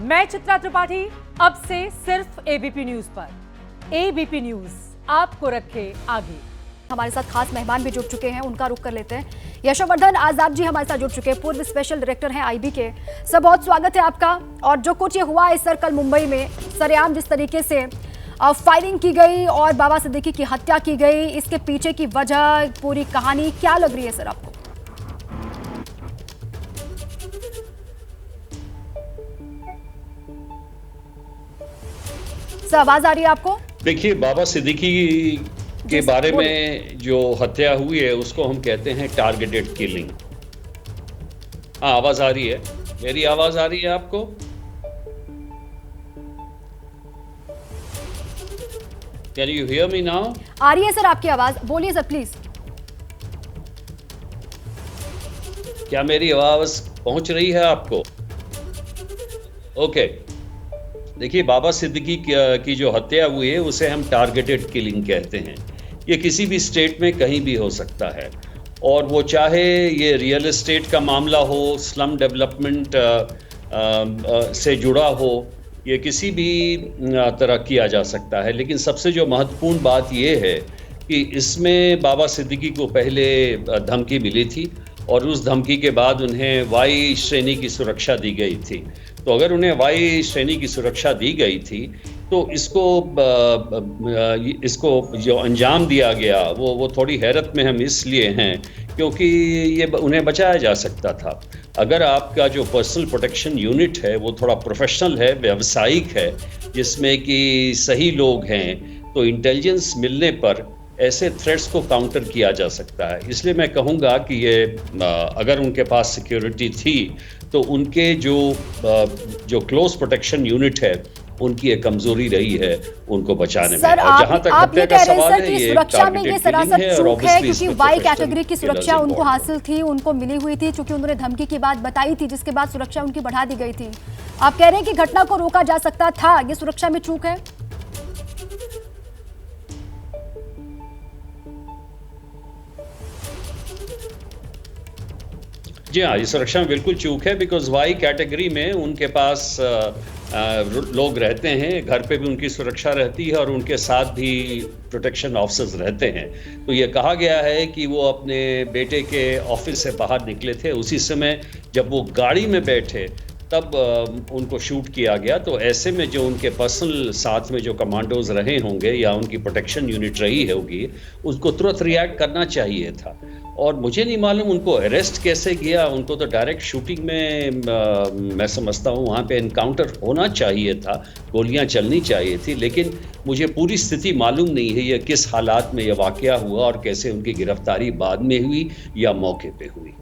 मैं चित्रा त्रिपाठी, अब से सिर्फ एबीपी न्यूज पर। एबीपी न्यूज आपको रखे आगे। हमारे साथ खास मेहमान भी जुड़ चुके हैं, उनका रुख कर लेते हैं। यशोवर्धन आजाद जी हमारे साथ जुड़ चुके हैं, पूर्व स्पेशल डायरेक्टर हैं आईबी के। सर, बहुत स्वागत है आपका। और जो कुछ ये हुआ है सर, कल मुंबई में सरेआम जिस तरीके से फायरिंग की गई और बाबा सिद्दीकी की हत्या की गई, इसके पीछे की वजह, पूरी कहानी क्या लग रही है सर आपको? सर, आवाज आ रही है आपको? देखिए, बाबा सिद्दीकी के बारे में जो हत्या हुई है उसको हम कहते हैं टारगेटेड किलिंग। हाँ, आवाज आ रही है? मेरी आवाज आ रही है आपको? Can you hear me now? आ रही है सर आपकी आवाज, बोलिए सर प्लीज। क्या मेरी आवाज पहुंच रही है आपको? ओके। देखिए, बाबा सिद्दीकी की जो हत्या हुई है उसे हम टारगेटेड किलिंग कहते हैं। ये किसी भी स्टेट में कहीं भी हो सकता है, और वो चाहे ये रियल एस्टेट का मामला हो, स्लम डेवलपमेंट से जुड़ा हो, ये किसी भी तरह किया जा सकता है। लेकिन सबसे जो महत्वपूर्ण बात ये है कि इसमें बाबा सिद्दीकी को पहले धमकी मिली थी और उस धमकी के बाद उन्हें वाई श्रेणी की सुरक्षा दी गई थी। तो अगर उन्हें वाई श्रेणी की सुरक्षा दी गई थी तो इसको जो अंजाम दिया गया वो थोड़ी हैरत में हम इसलिए हैं क्योंकि ये उन्हें बचाया जा सकता था। अगर आपका जो पर्सनल प्रोटेक्शन यूनिट है वो थोड़ा प्रोफेशनल है, व्यावसायिक है, जिसमें कि सही लोग हैं, तो इंटेलिजेंस मिलने पर ऐसे थ्रेट्स को काउंटर किया जा सकता है। इसलिए मैं कहूँगा कि ये अगर उनके पास सिक्योरिटी थी तो उनके जो क्लोज प्रोटेक्शन यूनिट है उनकी एक कमजोरी रही है उनको बचाने में। सर, और जहां तक हत्या का सवाल है, ये सुरक्षा में ये सरासर चूक है क्योंकि वाई कैटेगरी की सुरक्षा उनको important हासिल थी, उनको मिली हुई थी, क्योंकि उन्होंने धमकी की बात बताई थी, जिसके बाद सुरक्षा उनकी बढ़ा दी गई थी। आप कह रहे हैं कि घटना को रोका जा सकता था, ये सुरक्षा में चूक है? जी हाँ, ये सुरक्षा में बिल्कुल चूक है, बिकॉज वाई कैटेगरी में उनके पास लोग रहते हैं, घर पे भी उनकी सुरक्षा रहती है और उनके साथ भी प्रोटेक्शन ऑफिसर्स रहते हैं। तो ये कहा गया है कि वो अपने बेटे के ऑफिस से बाहर निकले थे, उसी समय जब वो गाड़ी में बैठे तब उनको शूट किया गया। तो ऐसे में जो उनके पर्सनल साथ में जो कमांडोज रहे होंगे या उनकी प्रोटेक्शन यूनिट रही होगी, उसको तुरंत रिएक्ट करना चाहिए था। और मुझे नहीं मालूम उनको अरेस्ट कैसे किया, उनको तो डायरेक्ट शूटिंग में मैं समझता हूँ वहाँ पे एनकाउंटर होना चाहिए था, गोलियाँ चलनी चाहिए थी। लेकिन मुझे पूरी स्थिति मालूम नहीं है ये किस हालात में यह वाकया हुआ और कैसे उनकी गिरफ्तारी बाद में हुई या मौके पे हुई।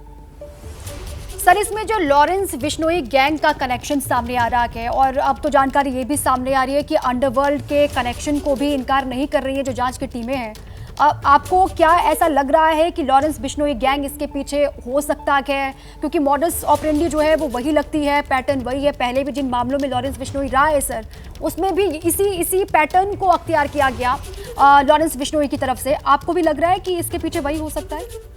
सर, इसमें जो लॉरेंस बिश्नोई गैंग का कनेक्शन सामने आ रहा है, और अब तो जानकारी ये भी सामने आ रही है कि अंडरवर्ल्ड के कनेक्शन को भी इनकार नहीं कर रही है जो जांच की टीमें हैं। आपको क्या ऐसा लग रहा है कि लॉरेंस बिश्नोई गैंग इसके पीछे हो सकता है? क्योंकि मॉडस ऑपरेंडी जो है वो वही लगती है, पैटर्न वही है। पहले भी जिन मामलों में लॉरेंस बिश्नोई रहा है सर, उसमें भी इसी पैटर्न को अख्तियार किया गया लॉरेंस बिश्नोई की तरफ से। आपको भी लग रहा है कि इसके पीछे वही हो सकता है?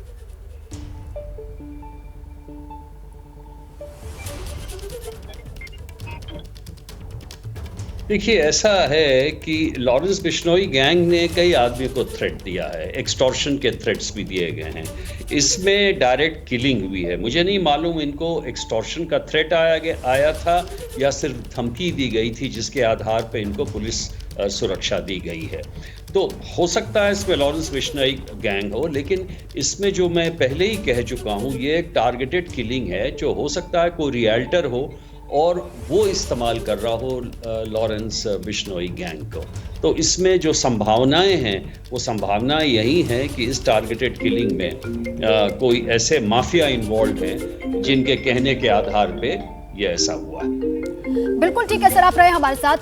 देखिए, ऐसा है कि लॉरेंस बिश्नोई गैंग ने कई आदमी को थ्रेट दिया है, एक्सटॉर्शन के थ्रेट्स भी दिए गए हैं। इसमें डायरेक्ट किलिंग हुई है। मुझे नहीं मालूम इनको एक्सटॉर्शन का थ्रेट आया था या सिर्फ धमकी दी गई थी जिसके आधार पर इनको पुलिस सुरक्षा दी गई है। तो हो सकता है इसमें लॉरेंस बिश्नोई गैंग हो, लेकिन इसमें जो मैं पहले ही कह चुका हूँ, ये एक टारगेटेड किलिंग है। जो हो सकता है कोई रियल्टर हो और वो इस्तेमाल कर रहा हो लॉरेंस बिश्नोई गैंग को। तो इसमें जो संभावनाएं हैं वो संभावनाएं यही हैं कि इस टारगेटेड किलिंग में कोई ऐसे माफिया इन्वॉल्व हैं जिनके कहने के आधार पे ये ऐसा हुआ है। बिल्कुल ठीक है सर, आप रहे हमारे साथ।